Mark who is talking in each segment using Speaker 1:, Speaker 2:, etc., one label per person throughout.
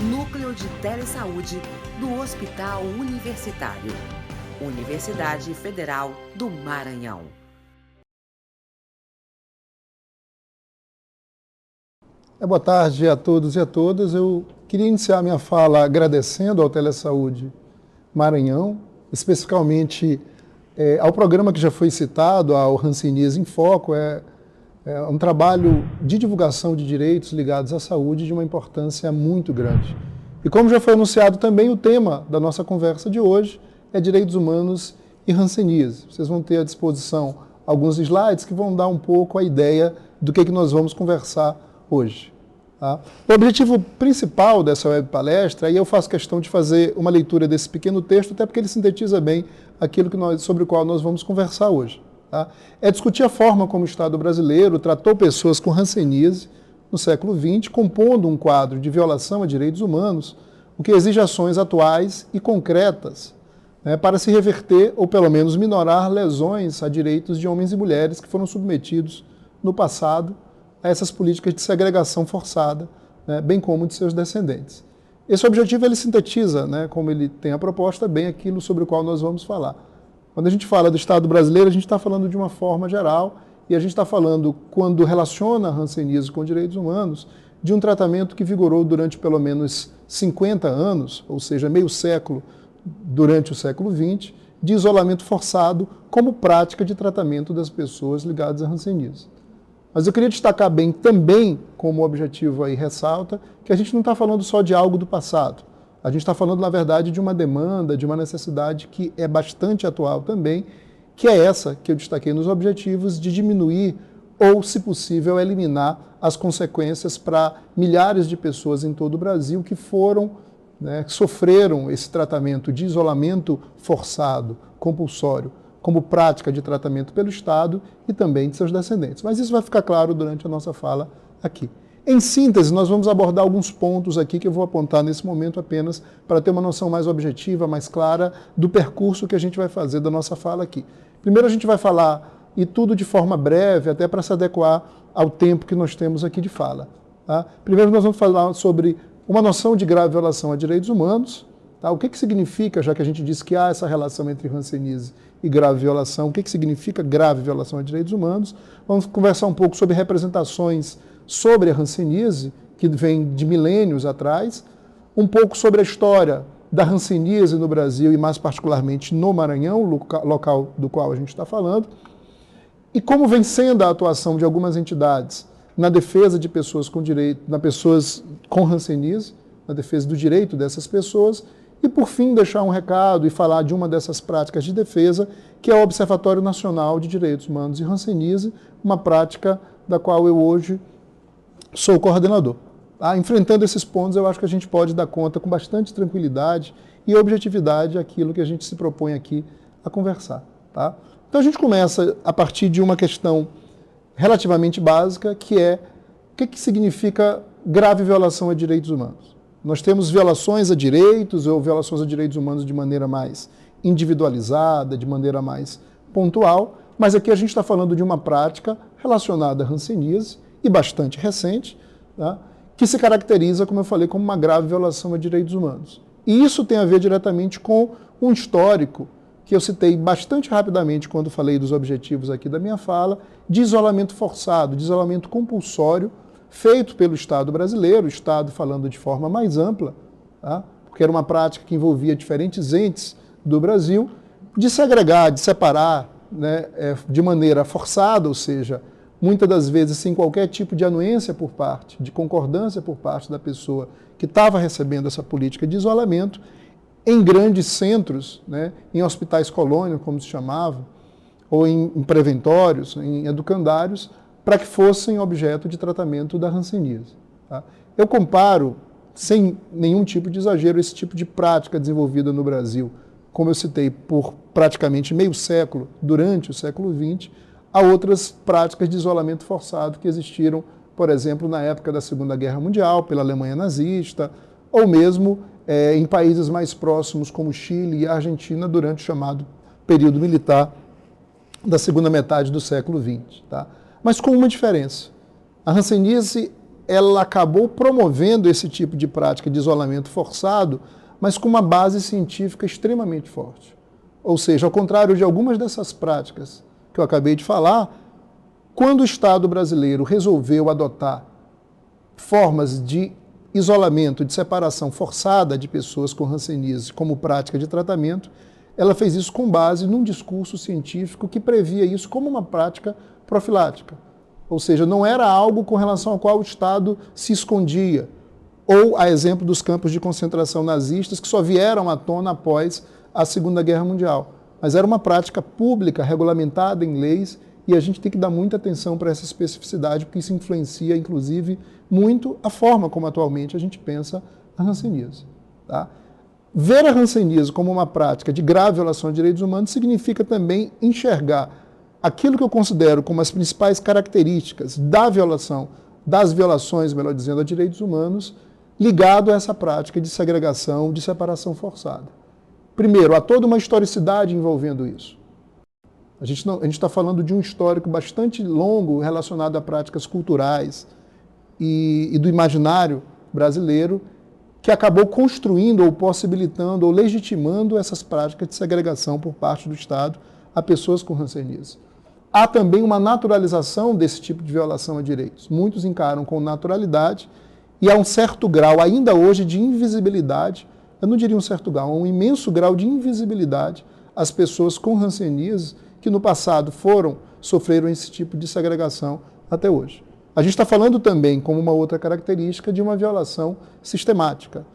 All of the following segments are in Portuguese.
Speaker 1: Núcleo de Telesaúde do Hospital Universitário. Universidade Federal do Maranhão.
Speaker 2: Boa tarde a todos e a todas. Eu queria iniciar minha fala agradecendo ao Telesaúde Maranhão, especificamente ao programa que já foi citado, ao Hanseníase em Foco. É um trabalho de divulgação de direitos ligados à saúde de uma importância muito grande. E como já foi anunciado também, o tema da nossa conversa de hoje é direitos humanos e hanseníase. Vocês vão ter à disposição alguns slides que vão dar um pouco a ideia do que nós vamos conversar hoje. Tá? O objetivo principal dessa web palestra, e eu faço questão de fazer uma leitura desse pequeno texto, até porque ele sintetiza bem aquilo sobre o qual nós vamos conversar hoje. Tá? É discutir a forma como o Estado brasileiro tratou pessoas com hanseníase no século XX, compondo um quadro de violação a direitos humanos, o que exige ações atuais e concretas para se reverter ou pelo menos minorar lesões a direitos de homens e mulheres que foram submetidos no passado a essas políticas de segregação forçada, bem como de seus descendentes. Esse objetivo ele sintetiza, como ele tem a proposta, bem aquilo sobre o qual nós vamos falar. Quando a gente fala do Estado brasileiro, a gente está falando de uma forma geral, e a gente está falando, quando relaciona a hanseníase com direitos humanos, de um tratamento que vigorou durante pelo menos 50 anos, ou seja, meio século durante o século XX, de isolamento forçado como prática de tratamento das pessoas ligadas à hanseníase. Mas eu queria destacar bem também, como objetivo aí ressalta, que a gente não está falando só de algo do passado. A gente está falando, na verdade, de uma demanda, de uma necessidade que é bastante atual também, que é essa que eu destaquei nos objetivos de diminuir ou, se possível, eliminar as consequências para milhares de pessoas em todo o Brasil que que sofreram esse tratamento de isolamento forçado, compulsório, como prática de tratamento pelo Estado e também de seus descendentes. Mas isso vai ficar claro durante a nossa fala aqui. Em síntese, nós vamos abordar alguns pontos aqui que eu vou apontar nesse momento apenas para ter uma noção mais objetiva, mais clara do percurso que a gente vai fazer da nossa fala aqui. Primeiro a gente vai falar, e tudo de forma breve, até para se adequar ao tempo que nós temos aqui de fala. Tá? Primeiro nós vamos falar sobre uma noção de grave violação a direitos humanos. Tá? O que significa, já que a gente disse que há essa relação entre hanseníase e grave violação, o que significa grave violação a direitos humanos? Vamos conversar um pouco sobre representações sobre a hanseníase, que vem de milênios atrás, um pouco sobre a história da hanseníase no Brasil e mais particularmente no Maranhão, local do qual a gente está falando, e como vem sendo a atuação de algumas entidades na defesa de pessoas com direito, pessoas com hanseníase, na defesa do direito dessas pessoas, e por fim deixar um recado e falar de uma dessas práticas de defesa, que é o Observatório Nacional de Direitos Humanos e Hanseníase, uma prática da qual eu hoje sou coordenador. Tá? Enfrentando esses pontos, eu acho que a gente pode dar conta com bastante tranquilidade e objetividade aquilo que a gente se propõe aqui a conversar. Tá? Então a gente começa a partir de uma questão relativamente básica, que é o que significa grave violação a direitos humanos. Nós temos violações a direitos ou violações a direitos humanos de maneira mais individualizada, de maneira mais pontual, mas aqui a gente está falando de uma prática relacionada à hanseníase e bastante recente, tá? Que se caracteriza, como eu falei, como uma grave violação a direitos humanos. E isso tem a ver diretamente com um histórico que eu citei bastante rapidamente quando falei dos objetivos aqui da minha fala, de isolamento forçado, de isolamento compulsório, feito pelo Estado brasileiro, o Estado falando de forma mais ampla, tá? Porque era uma prática que envolvia diferentes entes do Brasil, de segregar, de separar, de maneira forçada, ou seja, muitas das vezes sem qualquer tipo de anuência por parte, de concordância por parte da pessoa que estava recebendo essa política de isolamento, em grandes centros, em hospitais colônia, como se chamava, ou em preventórios, em educandários, para que fossem objeto de tratamento da hanseníase. Tá? Eu comparo, sem nenhum tipo de exagero, esse tipo de prática desenvolvida no Brasil, como eu citei, por praticamente meio século, durante o século XX, a outras práticas de isolamento forçado que existiram, por exemplo, na época da Segunda Guerra Mundial, pela Alemanha nazista, ou mesmo em países mais próximos, como Chile e Argentina, durante o chamado período militar da segunda metade do século XX. Tá? Mas com uma diferença. A hanseníase ela acabou promovendo esse tipo de prática de isolamento forçado, mas com uma base científica extremamente forte. Ou seja, ao contrário de algumas dessas práticas que eu acabei de falar, quando o Estado brasileiro resolveu adotar formas de isolamento, de separação forçada de pessoas com hanseníase como prática de tratamento, ela fez isso com base num discurso científico que previa isso como uma prática profilática. Ou seja, não era algo com relação ao qual o Estado se escondia, ou a exemplo dos campos de concentração nazistas que só vieram à tona após a Segunda Guerra Mundial. Mas era uma prática pública, regulamentada em leis, e a gente tem que dar muita atenção para essa especificidade, porque isso influencia, inclusive, muito a forma como atualmente a gente pensa a hanseníase. Tá? Ver a hanseníase como uma prática de grave violação de direitos humanos significa também enxergar aquilo que eu considero como as principais características da violação, das violações, melhor dizendo, a direitos humanos, ligado a essa prática de segregação, de separação forçada. Primeiro, há toda uma historicidade envolvendo isso. A gente está falando de um histórico bastante longo relacionado a práticas culturais e do imaginário brasileiro que acabou construindo ou possibilitando ou legitimando essas práticas de segregação por parte do Estado a pessoas com hanseníase. Há também uma naturalização desse tipo de violação a direitos. Muitos encaram com naturalidade e há um certo grau, ainda hoje, de invisibilidade, eu não diria um certo grau, um imenso grau de invisibilidade às pessoas com hanseníase que no passado sofreram esse tipo de segregação até hoje. A gente está falando também, como uma outra característica, de uma violação sistemática.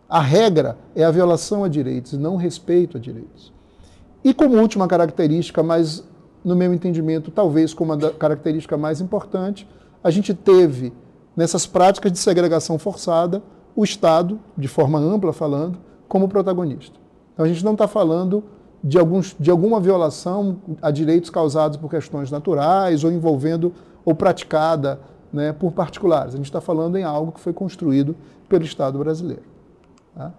Speaker 2: A regra é a violação a direitos, não o respeito a direitos. E como última característica, mas no meu entendimento, talvez como a característica mais importante, a gente teve, nessas práticas de segregação forçada, o Estado, de forma ampla falando, como protagonista. Então a gente não está falando de alguma violação a direitos causados por questões naturais ou envolvendo ou praticada, né, por particulares. A gente está falando em algo que foi construído pelo Estado brasileiro. Tá?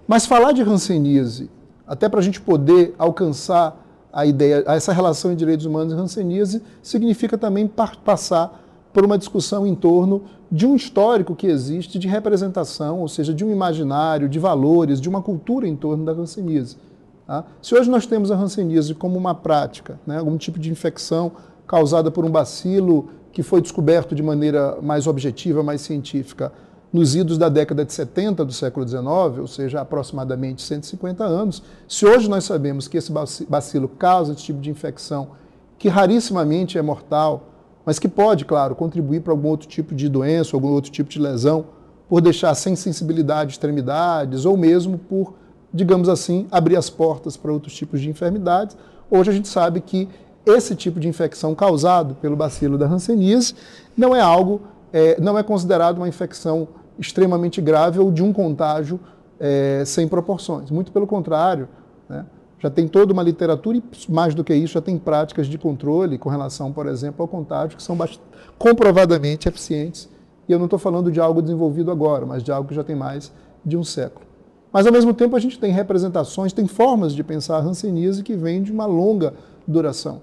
Speaker 2: Mas falar de hanseníase, até para a gente poder alcançar a ideia, essa relação de direitos humanos e hanseníase, significa também passar por uma discussão em torno de um histórico que existe de representação, ou seja, de um imaginário, de valores, de uma cultura em torno da hanseníase. Tá? Se hoje nós temos a hanseníase como uma prática, né, algum tipo de infecção causada por um bacilo que foi descoberto de maneira mais objetiva, mais científica, nos idos da década de 70 do século XIX, ou seja, aproximadamente 150 anos, se hoje nós sabemos que esse bacilo causa esse tipo de infecção, que rarissimamente é mortal, mas que pode, claro, contribuir para algum outro tipo de doença, algum outro tipo de lesão, por deixar sem sensibilidade extremidades, ou mesmo por, digamos assim, abrir as portas para outros tipos de enfermidades. Hoje a gente sabe que esse tipo de infecção causado pelo bacilo da hanseníase não é algo, não é considerado uma infecção extremamente grave ou de um contágio sem proporções. Muito pelo contrário, né? Já tem toda uma literatura e, mais do que isso, já tem práticas de controle com relação, por exemplo, ao contágio, que são comprovadamente eficientes. E eu não estou falando de algo desenvolvido agora, mas de algo que já tem mais de um século. Mas, ao mesmo tempo, a gente tem representações, tem formas de pensar a hanseníase que vêm de uma longa duração.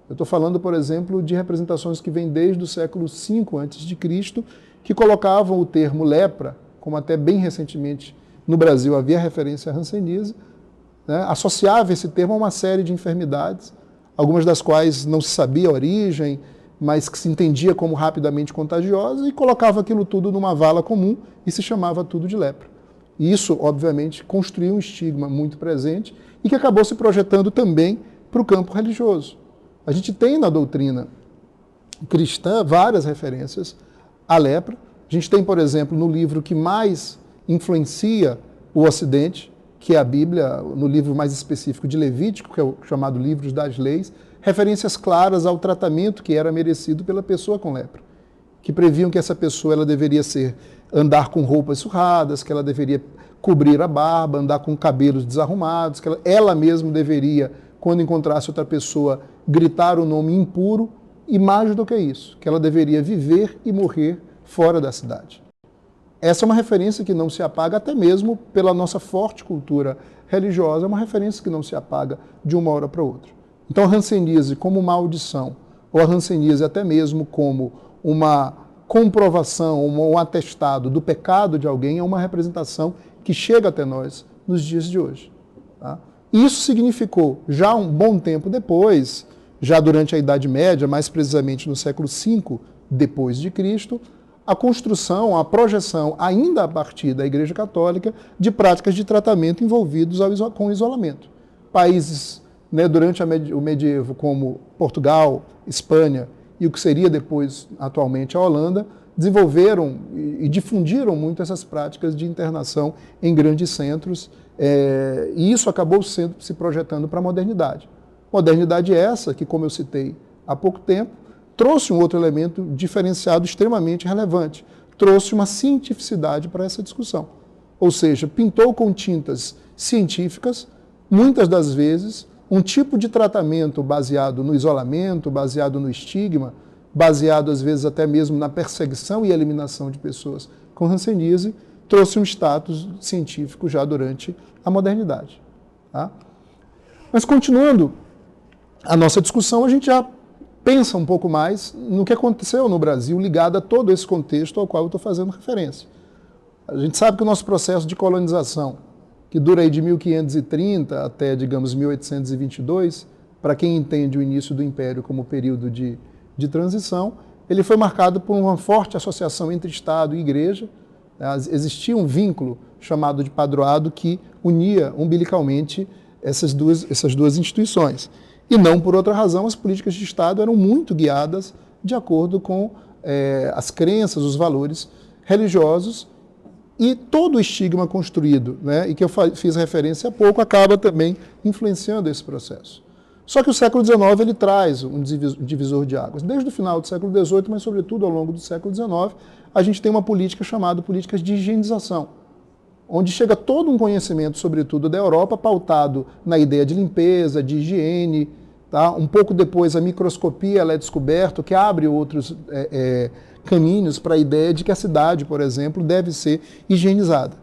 Speaker 2: Eu estou falando, por exemplo, de representações que vêm desde o século V a.C., que colocavam o termo lepra, como até bem recentemente no Brasil havia referência à hanseníase, né, associava esse termo a uma série de enfermidades, algumas das quais não se sabia a origem, mas que se entendia como rapidamente contagiosa, e colocava aquilo tudo numa vala comum e se chamava tudo de lepra. E isso, obviamente, construiu um estigma muito presente e que acabou se projetando também para o campo religioso. A gente tem na doutrina cristã várias referências à lepra. A gente tem, por exemplo, no livro que mais influencia o Ocidente, que é a Bíblia, no livro mais específico de Levítico, que é o chamado Livros das Leis, referências claras ao tratamento que era merecido pela pessoa com lepra, que previam que essa pessoa ela deveria andar com roupas surradas, que ela deveria cobrir a barba, andar com cabelos desarrumados, que ela mesma deveria, quando encontrasse outra pessoa, gritar o nome impuro, e mais do que isso, que ela deveria viver e morrer fora da cidade. Essa é uma referência que não se apaga, até mesmo pela nossa forte cultura religiosa, é uma referência que não se apaga de uma hora para outra. Então a hanseníase como maldição, ou a hanseníase até mesmo como uma comprovação, um atestado do pecado de alguém, é uma representação que chega até nós nos dias de hoje. Tá? Isso significou, já um bom tempo depois, já durante a Idade Média, mais precisamente no século V depois de Cristo, a construção, a projeção, ainda a partir da Igreja Católica, de práticas de tratamento envolvidos com o isolamento. Países, né, durante o medievo, como Portugal, Espanha e o que seria depois, atualmente, a Holanda, desenvolveram e difundiram muito essas práticas de internação em grandes centros, e isso acabou se projetando para a modernidade. Modernidade essa que, como eu citei há pouco tempo, trouxe um outro elemento diferenciado extremamente relevante, trouxe uma cientificidade para essa discussão. Ou seja, pintou com tintas científicas, muitas das vezes, um tipo de tratamento baseado no isolamento, baseado no estigma, baseado às vezes até mesmo na perseguição e eliminação de pessoas com hanseníase, trouxe um status científico já durante a modernidade. Tá? Mas continuando a nossa discussão, a gente já pensa um pouco mais no que aconteceu no Brasil ligado a todo esse contexto ao qual eu estou fazendo referência. A gente sabe que o nosso processo de colonização, que dura aí de 1530 até, digamos, 1822, para quem entende o início do Império como período de transição, ele foi marcado por uma forte associação entre Estado e Igreja. Existia um vínculo chamado de padroado que unia umbilicalmente essas duas instituições. E não por outra razão, as políticas de Estado eram muito guiadas de acordo com as crenças, os valores religiosos, e todo o estigma construído, né, e que eu fiz referência há pouco, acaba também influenciando esse processo. Só que o século XIX ele traz um divisor de águas. Desde o final do século XVIII, mas sobretudo ao longo do século XIX, a gente tem uma política chamada políticas de higienização, onde chega todo um conhecimento, sobretudo da Europa, pautado na ideia de limpeza, de higiene. Tá? Um pouco depois a microscopia ela é descoberta, que abre outros caminhos para a ideia de que a cidade, por exemplo, deve ser higienizada.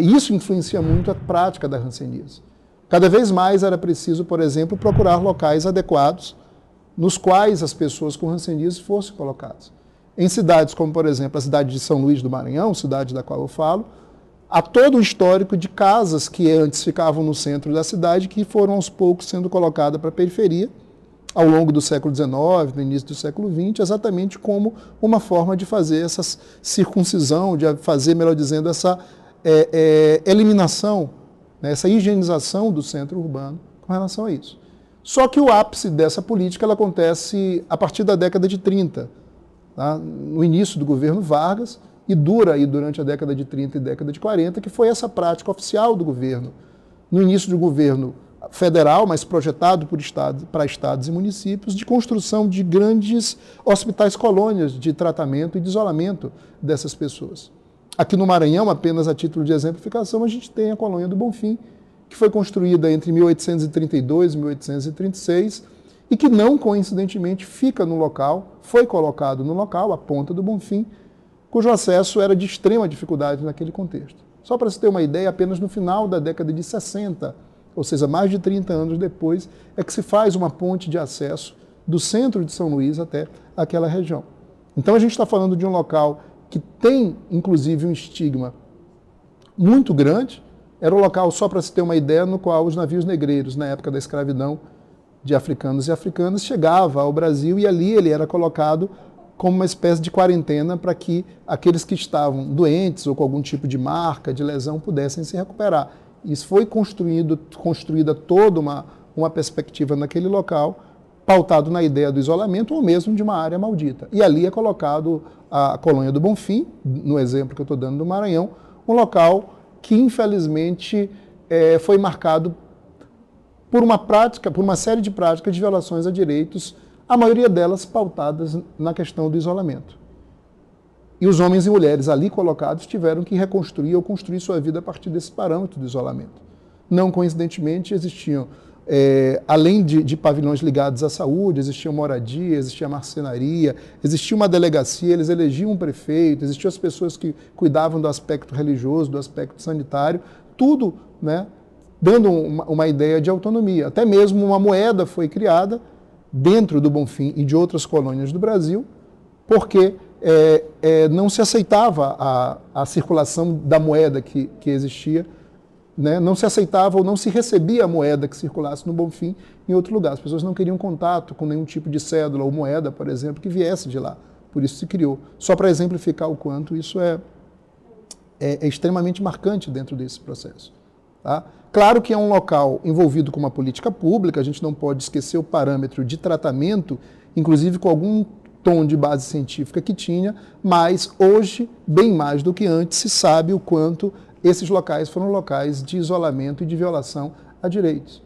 Speaker 2: Isso influencia muito a prática da hanseníase. Cada vez mais era preciso, por exemplo, procurar locais adequados nos quais as pessoas com hanseníase fossem colocadas. Em cidades como, por exemplo, a cidade de São Luís do Maranhão, cidade da qual eu falo, há todo um histórico de casas que antes ficavam no centro da cidade que foram aos poucos sendo colocadas para a periferia ao longo do século XIX, no início do século XX, exatamente como uma forma de fazer essa circuncisão, de fazer, melhor dizendo, essa eliminação, né, essa higienização do centro urbano com relação a isso. Só que o ápice dessa política ela acontece a partir da década de 30, tá? No início do governo Vargas, e dura aí durante a década de 30 e década de 40, que foi essa prática oficial do governo. No início do governo federal, mas projetado para estados e municípios, de construção de grandes hospitais colônias de tratamento e de isolamento dessas pessoas. Aqui no Maranhão, apenas a título de exemplificação, a gente tem a colônia do Bonfim, que foi construída entre 1832 e 1836 e que não coincidentemente fica no local, foi colocado no local, a Ponta do Bonfim, cujo acesso era de extrema dificuldade naquele contexto. Só para se ter uma ideia, apenas no final da década de 60, ou seja, mais de 30 anos depois, é que se faz uma ponte de acesso do centro de São Luís até aquela região. Então a gente está falando de um local que tem, inclusive, um estigma muito grande. Era um local, só para se ter uma ideia, no qual os navios negreiros, na época da escravidão de africanos e africanas, chegavam ao Brasil e ali ele era colocado como uma espécie de quarentena para que aqueles que estavam doentes ou com algum tipo de marca, de lesão, pudessem se recuperar. Isso foi construída toda uma perspectiva naquele local, pautado na ideia do isolamento ou mesmo de uma área maldita. E ali é colocado a colônia do Bonfim, no exemplo que eu estou dando do Maranhão, um local que infelizmente foi marcado por uma série de práticas de violações a direitos, a maioria delas pautadas na questão do isolamento. E os homens e mulheres ali colocados tiveram que reconstruir ou construir sua vida a partir desse parâmetro do isolamento. Não coincidentemente, existiam, além de pavilhões ligados à saúde, existia moradia, existia marcenaria, existia uma delegacia, eles elegiam um prefeito, existiam as pessoas que cuidavam do aspecto religioso, do aspecto sanitário, tudo, né, dando uma ideia de autonomia. Até mesmo uma moeda foi criada dentro do Bonfim e de outras colônias do Brasil, porque não se aceitava a circulação da moeda que existia, né? Não se aceitava ou não se recebia a moeda que circulasse no Bonfim em outro lugar. As pessoas não queriam contato com nenhum tipo de cédula ou moeda, por exemplo, que viesse de lá. Por isso se criou. Só para exemplificar o quanto isso é extremamente marcante dentro desse processo. Tá? Claro que é um local envolvido com uma política pública, a gente não pode esquecer o parâmetro de tratamento, inclusive com algum tom de base científica que tinha, mas hoje, bem mais do que antes, se sabe o quanto esses locais foram locais de isolamento e de violação a direitos.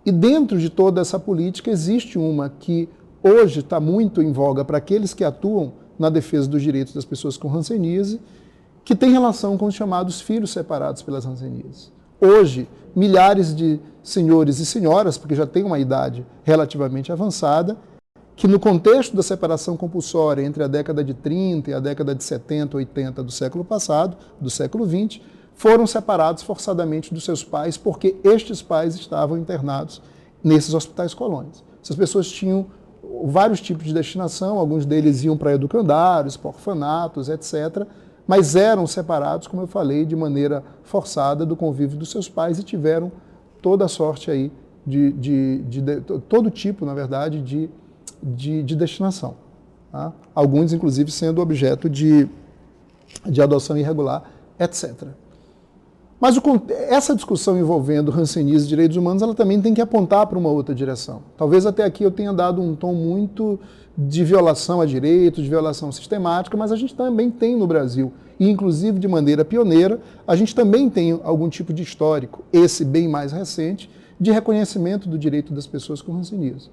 Speaker 2: E dentro de toda essa política existe uma que hoje está muito em voga para aqueles que atuam na defesa dos direitos das pessoas com hanseníase, que tem relação com os chamados filhos separados pelas hanseníases. Hoje, milhares de senhores e senhoras, porque já têm uma idade relativamente avançada, que no contexto da separação compulsória entre a década de 30 e a década de 70, 80 do século passado, do século 20, foram separados forçadamente dos seus pais porque estes pais estavam internados nesses hospitais colônias. Essas pessoas tinham vários tipos de destinação, alguns deles iam para educandários, para orfanatos, etc., mas eram separados, como eu falei, de maneira forçada do convívio dos seus pais e tiveram toda a sorte aí todo tipo, na verdade, de destinação. Tá? Alguns, inclusive, sendo objeto de adoção irregular, etc. Mas essa discussão envolvendo hanseníase e direitos humanos, ela também tem que apontar para uma outra direção. Talvez até aqui eu tenha dado um tom muito de violação a direitos, de violação sistemática, mas a gente também tem no Brasil, e inclusive de maneira pioneira, a gente também tem algum tipo de histórico, esse bem mais recente, de reconhecimento do direito das pessoas com hanseníase.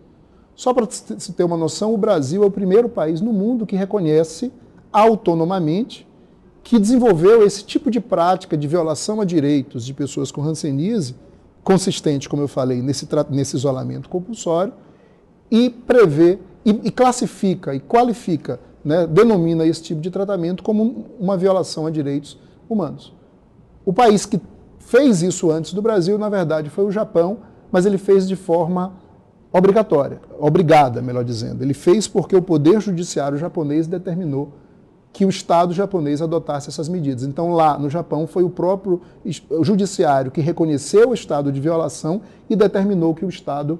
Speaker 2: Só para se ter uma noção, o Brasil é o primeiro país no mundo que reconhece autonomamente, que desenvolveu esse tipo de prática de violação a direitos de pessoas com hanseníase, consistente, como eu falei, nesse isolamento compulsório, e prevê, e classifica, e qualifica, né, denomina esse tipo de tratamento como uma violação a direitos humanos. O país que fez isso antes do Brasil, na verdade, foi o Japão, mas ele fez de forma obrigada, melhor dizendo. Ele fez porque o poder judiciário japonês determinou que o Estado japonês adotasse essas medidas. Então, lá no Japão, foi o próprio judiciário que reconheceu o estado de violação e determinou que o Estado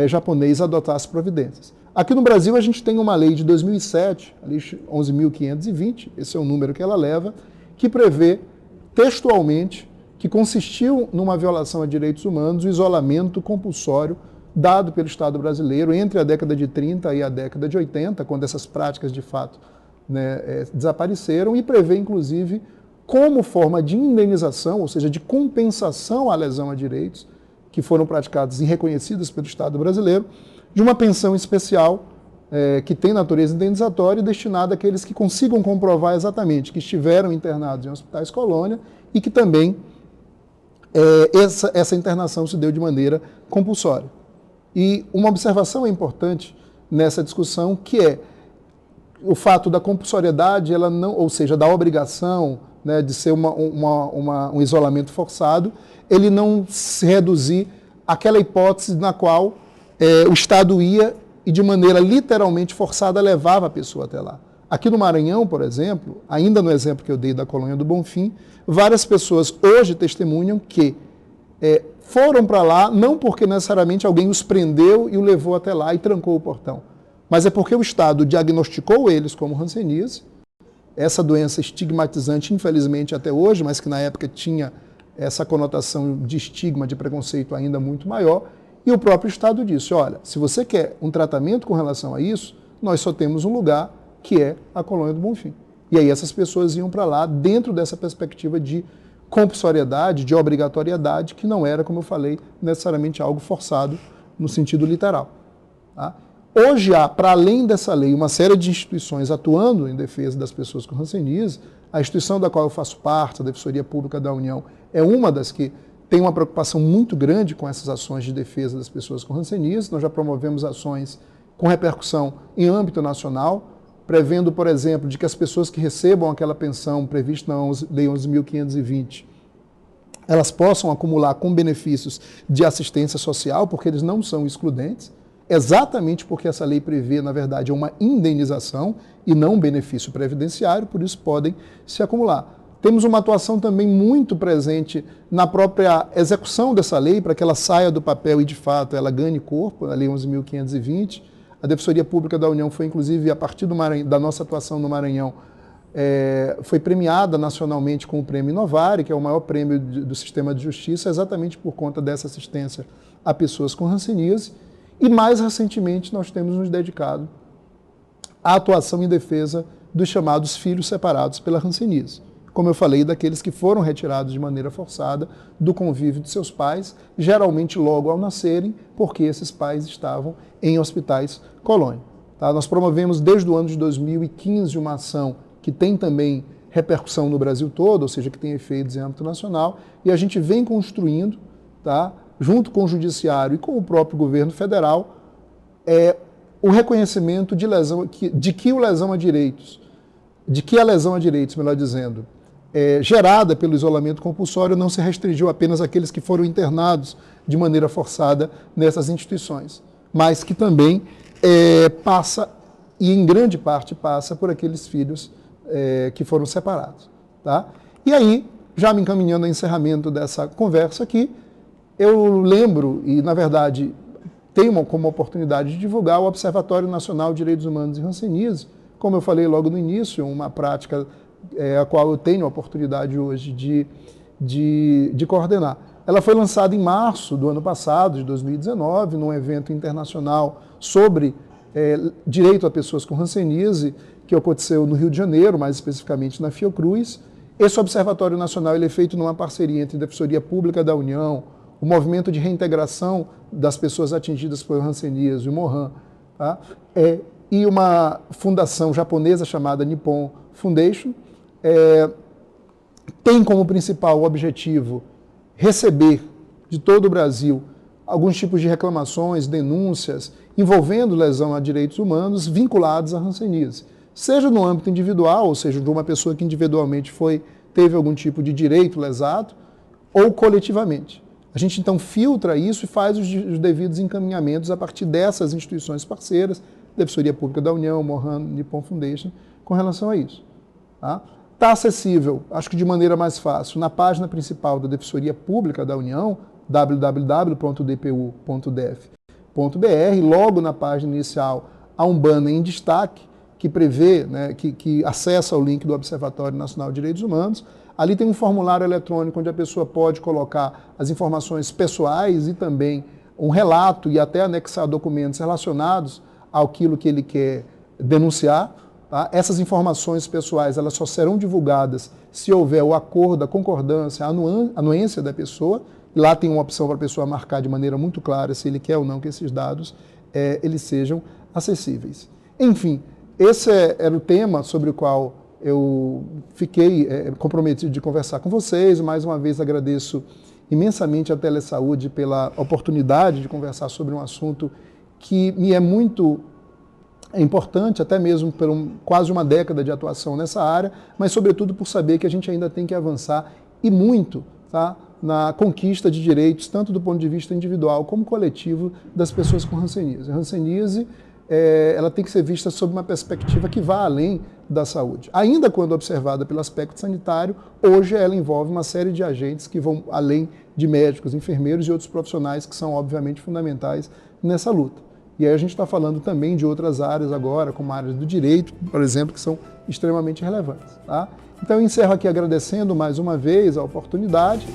Speaker 2: japonês adotasse providências. Aqui no Brasil, a gente tem uma lei de 2007, a Lei 11.520, esse é o número que ela leva, que prevê textualmente que consistiu numa violação a direitos humanos o isolamento compulsório dado pelo Estado brasileiro entre a década de 30 e a década de 80, quando essas práticas de fato desapareceram, e prevê, inclusive, como forma de indenização, ou seja, de compensação à lesão a direitos que foram praticadas e reconhecidas pelo Estado brasileiro, de uma pensão especial que tem natureza indenizatória destinada àqueles que consigam comprovar exatamente que estiveram internados em hospitais colônia e que também essa internação se deu de maneira compulsória. E uma observação importante nessa discussão, que é o fato da compulsoriedade, ela não, ou seja, da obrigação, né, de ser um isolamento forçado, ele não se reduzir àquela hipótese na qual o Estado ia e de maneira literalmente forçada levava a pessoa até lá. Aqui no Maranhão, por exemplo, ainda no exemplo que eu dei da colônia do Bonfim, várias pessoas hoje testemunham que foram para lá não porque necessariamente alguém os prendeu e o levou até lá e trancou o portão, mas é porque o Estado diagnosticou eles como hanseníase, essa doença estigmatizante, infelizmente, até hoje, mas que na época tinha essa conotação de estigma, de preconceito ainda muito maior, e o próprio Estado disse, olha, se você quer um tratamento com relação a isso, nós só temos um lugar, que é a colônia do Bonfim. E aí essas pessoas iam para lá dentro dessa perspectiva de compulsoriedade, de obrigatoriedade, que não era, como eu falei, necessariamente algo forçado no sentido literal. Tá? Hoje há, para além dessa lei, uma série de instituições atuando em defesa das pessoas com hanseníase. A instituição da qual eu faço parte, a Defensoria Pública da União, é uma das que tem uma preocupação muito grande com essas ações de defesa das pessoas com hanseníase. Nós já promovemos ações com repercussão em âmbito nacional, prevendo, por exemplo, de que as pessoas que recebam aquela pensão prevista na Lei 11.520, elas possam acumular com benefícios de assistência social, porque eles não são excludentes. exatamente porque essa lei prevê, na verdade, uma indenização e não um benefício previdenciário, por isso podem se acumular. Temos uma atuação também muito presente na própria execução dessa lei, para que ela saia do papel e, de fato, ela ganhe corpo, a Lei 11.520. A Defensoria Pública da União foi, inclusive, a partir da nossa atuação no Maranhão, foi premiada nacionalmente com o Prêmio Inovare, que é o maior prêmio do sistema de justiça, exatamente por conta dessa assistência a pessoas com hanseníase. E, mais recentemente, nós temos nos dedicado à atuação em defesa dos chamados filhos separados pela hanseníase. Como eu falei, daqueles que foram retirados de maneira forçada do convívio de seus pais, geralmente logo ao nascerem, porque esses pais estavam em hospitais colônia. Tá? Nós promovemos desde o ano de 2015 uma ação que tem também repercussão no Brasil todo, ou seja, que tem efeitos em âmbito nacional, e a gente vem construindo, tá, junto com o Judiciário e com o próprio governo federal, o reconhecimento de que a lesão a direitos, melhor dizendo, gerada pelo isolamento compulsório não se restringiu apenas àqueles que foram internados de maneira forçada nessas instituições, mas que também passa, e em grande parte passa, por aqueles filhos que foram separados. Tá? E aí, já me encaminhando ao encerramento dessa conversa aqui, eu lembro, e na verdade tenho como oportunidade de divulgar o Observatório Nacional de Direitos Humanos e Hanseníase, como eu falei logo no início, uma prática a qual eu tenho a oportunidade hoje de coordenar. Ela foi lançada em março do ano passado, de 2019, num evento internacional sobre direito a pessoas com hanseníase, que aconteceu no Rio de Janeiro, mais especificamente na Fiocruz. Esse Observatório Nacional ele é feito numa parceria entre a Defensoria Pública da União, o Movimento de Reintegração das Pessoas Atingidas por Hanseníase, o MOHAN, tá? E uma fundação japonesa chamada Nippon Foundation, tem como principal objetivo receber de todo o Brasil alguns tipos de reclamações, denúncias, envolvendo lesão a direitos humanos vinculados à hanseníase, seja no âmbito individual, ou seja, de uma pessoa que individualmente teve algum tipo de direito lesado, ou coletivamente. A gente então filtra isso e faz os devidos encaminhamentos a partir dessas instituições parceiras, Defensoria Pública da União, MOHAN, Nippon Foundation, com relação a isso. Está acessível, acho que de maneira mais fácil, na página principal da Defensoria Pública da União, www.dpu.def.br. Logo na página inicial há um banner em destaque que prevê, que acessa o link do Observatório Nacional de Direitos Humanos. Ali tem um formulário eletrônico onde a pessoa pode colocar as informações pessoais e também um relato e até anexar documentos relacionados àquilo que ele quer denunciar. Tá? Essas informações pessoais elas só serão divulgadas se houver o acordo, a concordância, a anuência da pessoa. Lá tem uma opção para a pessoa marcar de maneira muito clara se ele quer ou não que esses dados eles sejam acessíveis. Enfim, esse era o tema sobre o qual eu fiquei comprometido de conversar com vocês. Mais uma vez agradeço imensamente a Telesaúde pela oportunidade de conversar sobre um assunto que me é muito importante, até mesmo por quase uma década de atuação nessa área, mas sobretudo por saber que a gente ainda tem que avançar e muito, tá, na conquista de direitos, tanto do ponto de vista individual como coletivo, das pessoas com hanseníase. A hanseníase ela tem que ser vista sob uma perspectiva que vá além da saúde. Ainda quando observada pelo aspecto sanitário, hoje ela envolve uma série de agentes que vão além de médicos, enfermeiros e outros profissionais que são obviamente fundamentais nessa luta. E aí a gente está falando também de outras áreas agora, como áreas do direito, por exemplo, que são extremamente relevantes. Tá? Então eu encerro aqui agradecendo mais uma vez a oportunidade